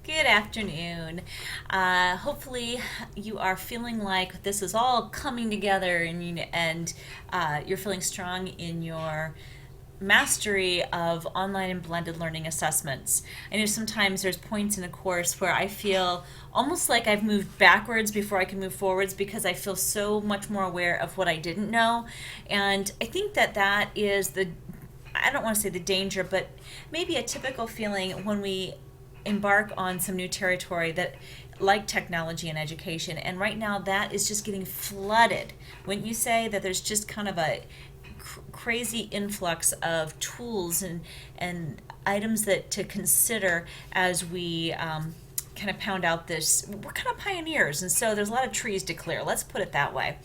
Good afternoon. Hopefully, you are feeling like this is all coming together, and you're feeling strong in your mastery of online and blended learning assessments. I know sometimes there's points in a course where I feel almost like I've moved backwards before I can move forwards because I feel so much more aware of what I didn't know. And I think that that is I don't want to say the danger, but maybe a typical feeling when we embark on some new territory that like technology and education, and right now that is just getting flooded. Wouldn't you say that there's just kind of a crazy influx of tools and items that to consider as we kind of pound out this? We're kind of pioneers, and so there's a lot of trees to clear. Let's put it that way.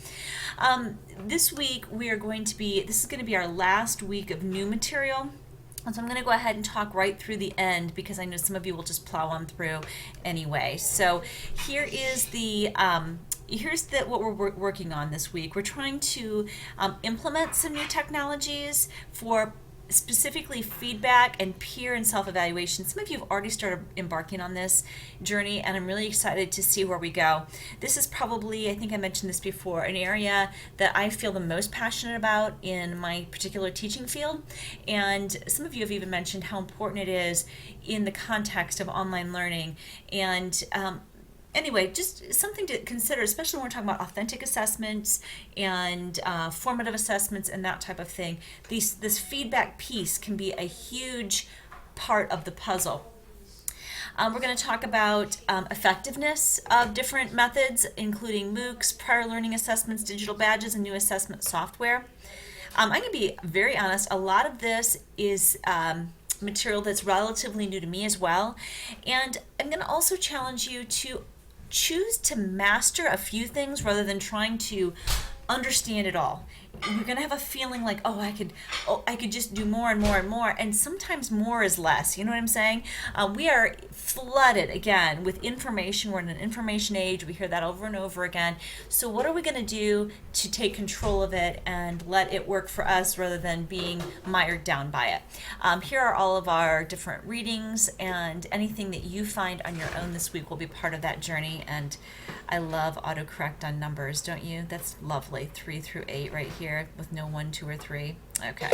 This week we are going to be. This is going to be our last week of new material. So I'm going to go ahead and talk right through the end because I know some of you will just plow on through anyway. So here is what we're working on this week. We're trying to implement some new technologies for specifically feedback and peer and self-evaluation. Some of you have already started embarking on this journey, and I'm really excited to see where we go. This is probably, I think I mentioned this before, an area that I feel the most passionate about in my particular teaching field. And some of you have even mentioned how important it is in the context of online learning. And anyway, just something to consider, especially when we're talking about authentic assessments and formative assessments and that type of thing. This feedback piece can be a huge part of the puzzle. We're going to talk about effectiveness of different methods, including MOOCs, prior learning assessments, digital badges, and new assessment software. I'm going to be very honest, a lot of this is material that's relatively new to me as well. And I'm going to also challenge you to choose to master a few things rather than trying to understand it all. You're gonna have a feeling like, I could just do more and more and more, and sometimes more is less. You know what I'm saying? We are flooded again with information. We're in an information age. We hear that over and over again. So what are we gonna do to take control of it and let it work for us rather than being mired down by it? Here are all of our different readings, and anything that you find on your own this week will be part of that journey. And I love autocorrect on numbers, don't you? That's lovely. 3 through 8 right here with no 1, 2, or 3. Okay.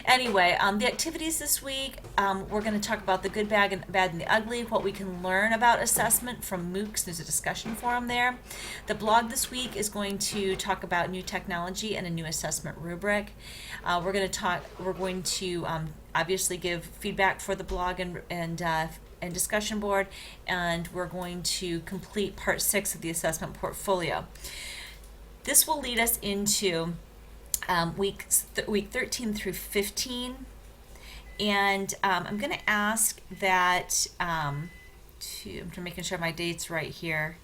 Anyway, the activities this week, we're going to talk about the good, bad, and the ugly, what we can learn about assessment from MOOCs. There's a discussion forum there. The blog this week is going to talk about new technology and a new assessment rubric. We're going to obviously give feedback for the blog and discussion board, and we're going to complete part 6 of the assessment portfolio. This will lead us into week 13 through 15, and I'm going to ask that I'm making sure my date's right here.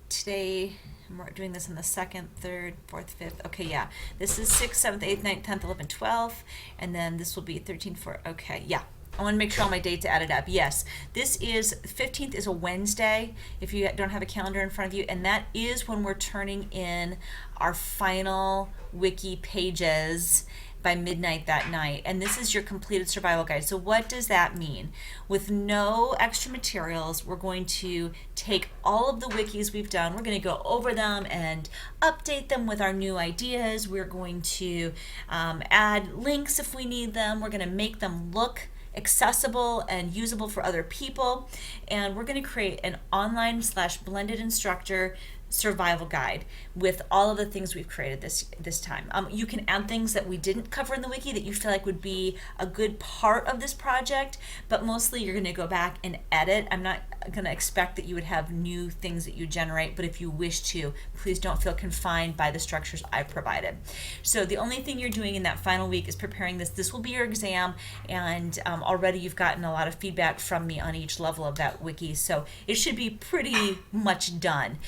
Today I'm doing this on the 2nd, 3rd, 4th, 5th. Okay, yeah. This is 6th, 7th, 8th, 9th, 10th, 11th, 12th, and then this will be 13th, 4th. Okay, yeah. I want to make sure all my dates are added up. Yes, this is 15th is a Wednesday, if you don't have a calendar in front of you, and that is when we're turning in our final wiki pages by midnight that night. And this is your completed survival guide. So what does that mean? With no extra materials, we're going to take all of the wikis we've done, we're going to go over them and update them with our new ideas. We're going to add links if we need them. We're going to make them look accessible and usable for other people, and we're going to create an online/blended instructor survival guide with all of the things we've created this time. You can add things that we didn't cover in the wiki that you feel like would be a good part of this project, but mostly you're going to go back and edit. I'm not going to expect that you would have new things that you generate, but if you wish to, please don't feel confined by the structures I've provided. So the only thing you're doing in that final week is preparing this. This will be your exam, and already you've gotten a lot of feedback from me on each level of that wiki, so it should be pretty much done.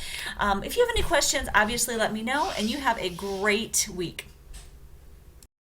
If you have any questions, obviously let me know, and you have a great week.